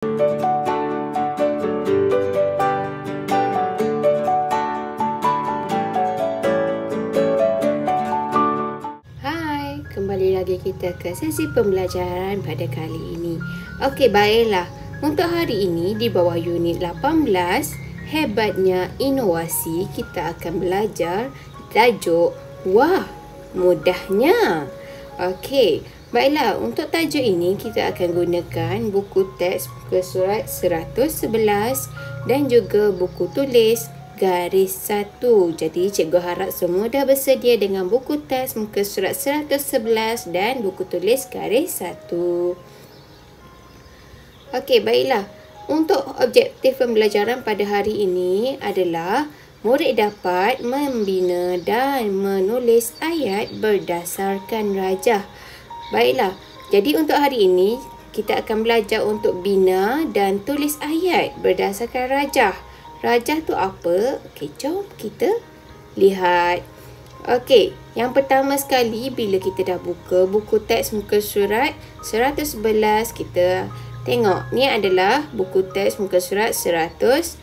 Hai, kembali lagi kita ke sesi pembelajaran pada kali ini. Okey, baiklah. Untuk hari ini di bawah unit 18, hebatnya inovasi, kita akan belajar tajuk Wah, mudahnya. Okey, baiklah. Untuk tajuk ini kita akan gunakan buku teks muka surat 111 dan juga buku tulis garis 1. Jadi cikgu harap semua dah bersedia dengan buku teks muka surat 111 dan buku tulis garis 1. Okey, baiklah. Untuk objektif pembelajaran pada hari ini adalah murid dapat membina dan menulis ayat berdasarkan rajah. Baiklah. Jadi untuk hari ini kita akan belajar untuk bina dan tulis ayat berdasarkan rajah. Rajah tu apa? Okey, jom kita lihat. Okey, yang pertama sekali bila kita dah buka buku teks muka surat 111, kita tengok ni adalah buku teks muka surat 111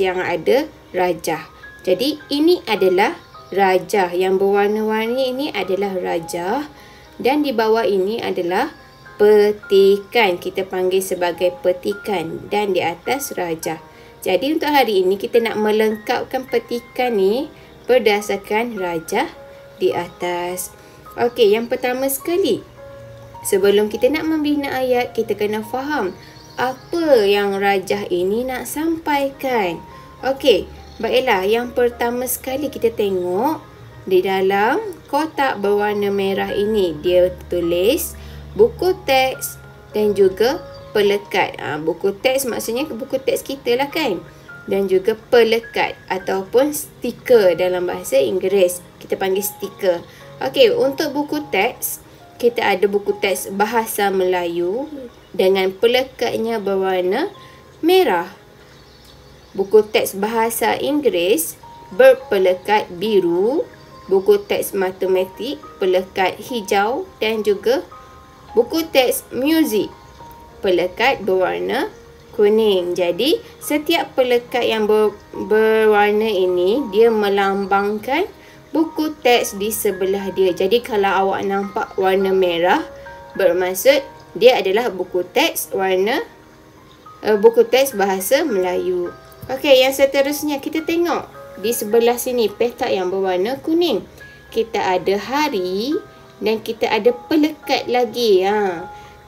yang ada rajah. Jadi ini adalah rajah yang berwarna-warni, ini adalah rajah dan di bawah ini adalah petikan. Kita panggil sebagai petikan dan di atas rajah. Jadi untuk hari ini kita nak melengkapkan petikan ni berdasarkan rajah di atas. Okey, yang pertama sekali, sebelum kita nak membina ayat, kita kena faham apa yang rajah ini nak sampaikan. Okey, baiklah. Yang pertama sekali kita tengok di dalam kotak berwarna merah ini, dia tulis buku teks dan juga pelekat. Buku teks maksudnya buku teks kita lah kan. Dan juga pelekat ataupun stiker dalam bahasa Inggeris. Kita panggil stiker. Okey, untuk buku teks, kita ada buku teks bahasa Melayu dengan pelekatnya berwarna merah. Buku teks bahasa Inggeris berpelekat biru. Buku teks matematik pelekat hijau dan juga buku teks muzik pelekat berwarna kuning. Jadi setiap pelekat yang berwarna ini dia melambangkan buku teks di sebelah dia. Jadi kalau awak nampak warna merah, bermaksud dia adalah buku teks buku teks bahasa Melayu. Okey, yang seterusnya kita tengok di sebelah sini petak yang berwarna kuning. Kita ada hari dan kita ada pelekat lagi.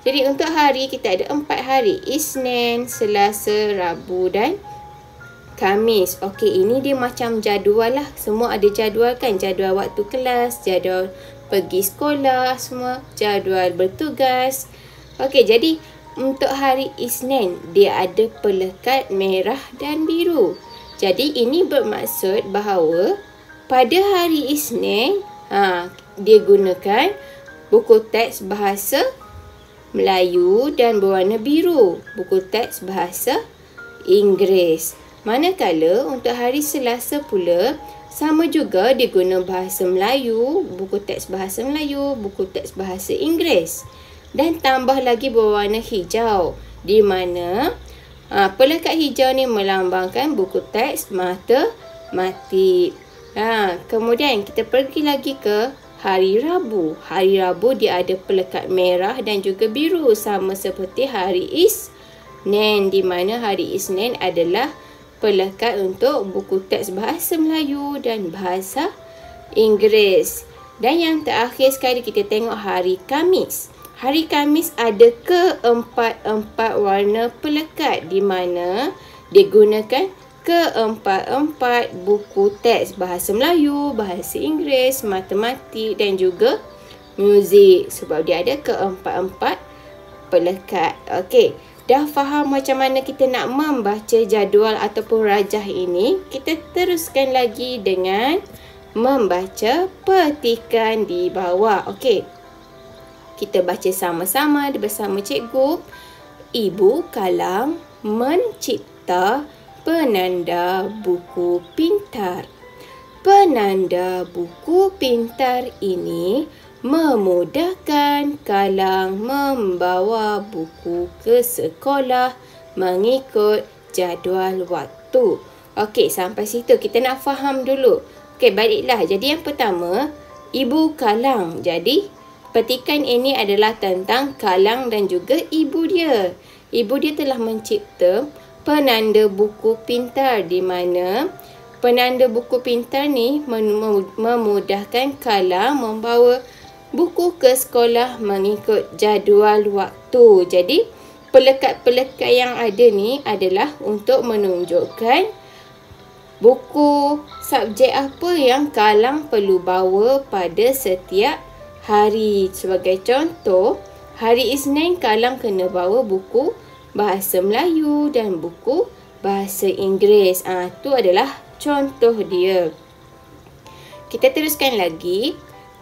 Jadi untuk hari kita ada 4 hari. Isnin, Selasa, Rabu dan Khamis. Okey, ini dia macam jadual lah. Semua ada jadual kan. Jadual waktu kelas, jadual pergi sekolah, semua jadual bertugas. Okey, jadi untuk hari Isnin dia ada pelekat merah dan biru. Jadi ini bermaksud bahawa pada hari Isnin dia gunakan buku teks bahasa Melayu dan berwarna biru, buku teks bahasa Inggeris. Manakala untuk hari Selasa pula sama juga dia guna bahasa Melayu, buku teks bahasa Melayu, buku teks bahasa Inggeris. Dan tambah lagi berwarna hijau, di mana pelekat hijau ni melambangkan buku teks matematik. Kemudian kita pergi lagi ke hari Rabu. Hari Rabu dia ada pelekat merah dan juga biru sama seperti hari Isnin, di mana hari Isnin adalah pelekat untuk buku teks bahasa Melayu dan bahasa Inggeris. Dan yang terakhir sekali kita tengok hari Khamis. Hari Khamis ada keempat-empat warna pelekat, di mana digunakan keempat-empat buku teks bahasa Melayu, bahasa Inggeris, matematik dan juga muzik. Sebab dia ada keempat-empat pelekat. Okey, dah faham macam mana kita nak membaca jadual ataupun rajah ini? Kita teruskan lagi dengan membaca petikan di bawah. Okey, kita baca sama-sama bersama cikgu. Ibu Kalang mencipta penanda buku pintar. Penanda buku pintar ini memudahkan Kalang membawa buku ke sekolah mengikut jadual waktu. Okey, sampai situ kita nak faham dulu. Okey, baiklah. Jadi yang pertama, Ibu Kalang. Jadi, petikan ini adalah tentang Kalang dan juga ibu dia. Ibu dia telah mencipta penanda buku pintar di mana penanda buku pintar ni memudahkan Kalang membawa buku ke sekolah mengikut jadual waktu. Jadi, pelekat-pelekat yang ada ni adalah untuk menunjukkan buku subjek apa yang Kalang perlu bawa pada setiap hari. Sebagai contoh, hari Isnin Kalang kena bawa buku Bahasa Melayu dan buku Bahasa Inggeris. Itu adalah contoh dia. Kita teruskan lagi.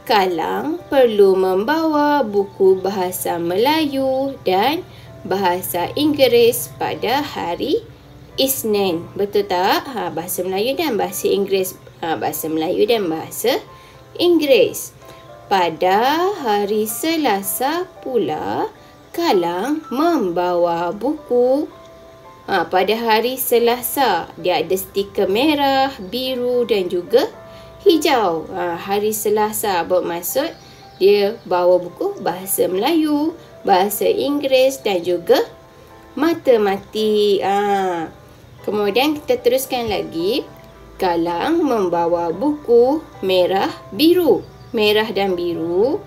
Kalang perlu membawa buku Bahasa Melayu dan Bahasa Inggeris pada hari Isnin. Betul tak? Bahasa Melayu dan Bahasa Inggeris. Bahasa Melayu dan Bahasa Inggeris. Pada hari Selasa pula, Kalang membawa buku. Pada hari Selasa, dia ada stiker merah, biru dan juga hijau. Hari Selasa bermaksud dia bawa buku Bahasa Melayu, Bahasa Inggeris dan juga matematik. Kemudian kita teruskan lagi. Kalang membawa buku merah, biru. Merah dan biru,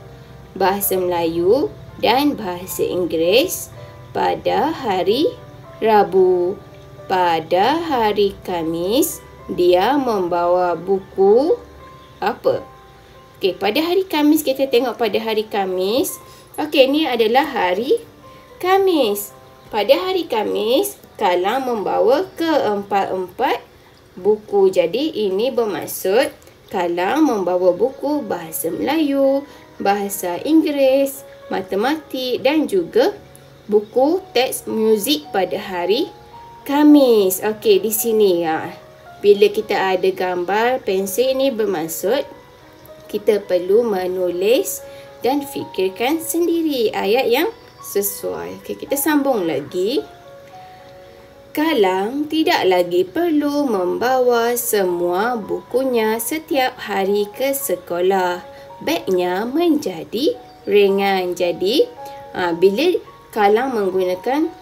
Bahasa Melayu dan Bahasa Inggeris pada hari Rabu. Pada hari Khamis, dia membawa buku apa? Okey, pada hari Khamis kita tengok pada hari Khamis. Okey, ini adalah hari Khamis. Pada hari Khamis, Kalang membawa keempat-empat buku. Jadi, ini bermaksud Kalang membawa buku Bahasa Melayu, Bahasa Inggeris, matematik dan juga buku teks muzik pada hari Khamis. Okey, di sini bila kita ada gambar pensil ni bermaksud kita perlu menulis dan fikirkan sendiri ayat yang sesuai. Okey, kita sambung lagi. Kalang tidak lagi perlu membawa semua bukunya setiap hari ke sekolah. Bagnya menjadi ringan. Jadi, bila Kalang menggunakan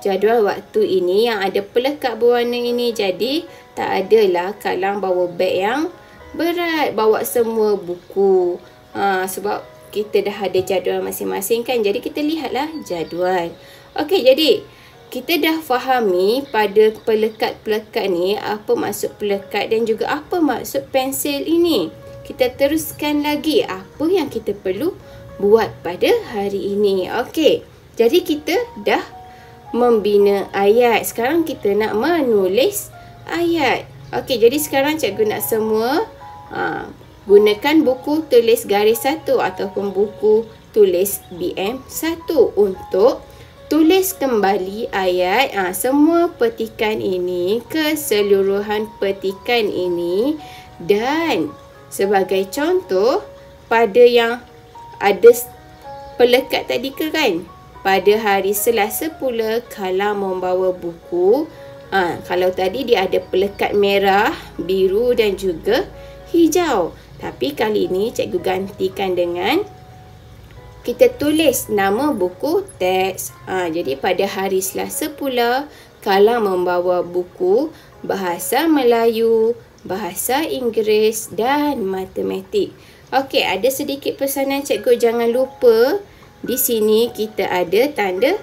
jadual waktu ini yang ada pelekat berwarna ini, jadi tak adalah Kalang bawa beg yang berat, bawa semua buku. Sebab kita dah ada jadual masing-masing kan. Jadi, kita lihatlah jadual. Okey, jadi kita dah fahami pada pelekat-pelekat ni apa maksud pelekat dan juga apa maksud pensil ini. Kita teruskan lagi apa yang kita perlu buat pada hari ini. Okey, jadi kita dah membina ayat. Sekarang kita nak menulis ayat. Okey, jadi sekarang cikgu nak semua gunakan buku tulis garis 1 ataupun buku tulis BM1 untuk tulis kembali ayat. Semua petikan ini, keseluruhan petikan ini, dan sebagai contoh pada yang ada pelekat tadi ke kan, pada hari Selasa pula Kalang membawa buku. Kalau tadi dia ada pelekat merah, biru dan juga hijau. Tapi kali ini cikgu gantikan dengan kita tulis nama buku teks. Jadi pada hari Selasa pula Kalang membawa buku Bahasa Melayu, Bahasa Inggeris dan matematik. Okey, ada sedikit pesanan cikgu, jangan lupa di sini kita ada tanda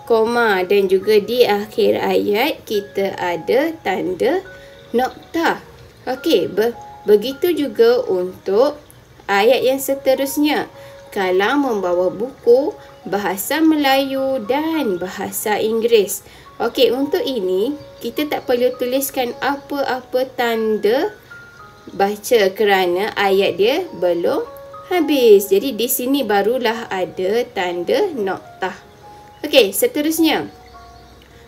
koma dan juga di akhir ayat kita ada tanda nokta. Okey, begitu juga untuk ayat yang seterusnya. Kalang membawa buku Bahasa Melayu dan Bahasa Inggeris. Okey, untuk ini kita tak perlu tuliskan apa-apa tanda baca kerana ayat dia belum habis. Jadi di sini barulah ada tanda nokta. Okey, seterusnya.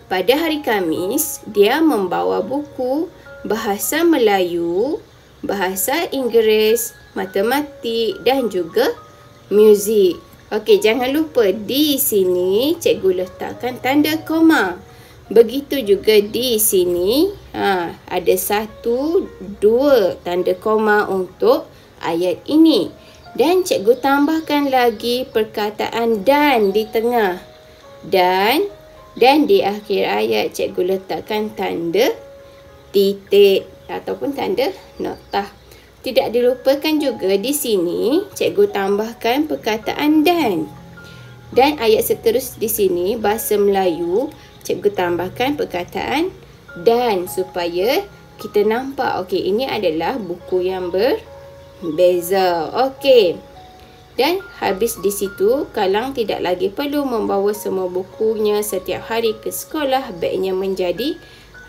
Pada hari Khamis, dia membawa buku Bahasa Melayu, Bahasa Inggeris, matematik dan juga music. Okey, jangan lupa di sini cikgu letakkan tanda koma. Begitu juga di sini, ada 1, 2 tanda koma untuk ayat ini. Dan cikgu tambahkan lagi perkataan dan di tengah. Dan di akhir ayat cikgu letakkan tanda titik ataupun tanda noktah. Tidak dilupakan juga di sini cikgu tambahkan perkataan dan. Dan ayat seterus di sini bahasa Melayu cikgu tambahkan perkataan dan supaya kita nampak okey ini adalah buku yang berbeza. Okey. Dan habis di situ Kalang tidak lagi perlu membawa semua bukunya setiap hari ke sekolah, bagnya menjadi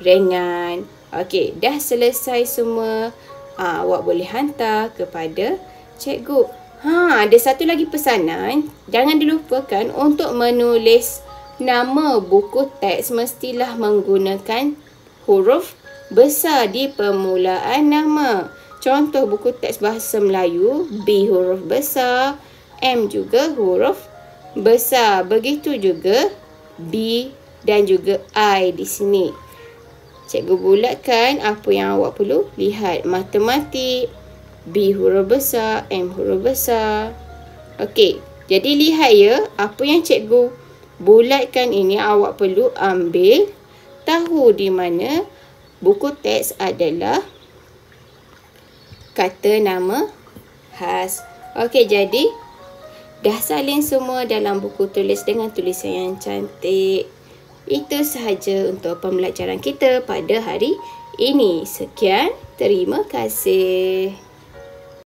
ringan. Okey, dah selesai semua. Awak boleh hantar kepada cikgu. Ada satu lagi pesanan. Jangan dilupakan untuk menulis nama buku teks mestilah menggunakan huruf besar di permulaan nama. Contoh buku teks bahasa Melayu, B huruf besar, M juga huruf besar. Begitu juga B dan juga I di sini. Cikgu bulatkan apa yang awak perlu lihat. Matematik, B huruf besar, M huruf besar. Okey, jadi lihat ya, apa yang cikgu bulatkan ini awak perlu ambil tahu di mana buku teks adalah kata nama khas. Okey, jadi dah salin semua dalam buku tulis dengan tulisan yang cantik. Itu sahaja untuk pembelajaran kita pada hari ini. Sekian, terima kasih.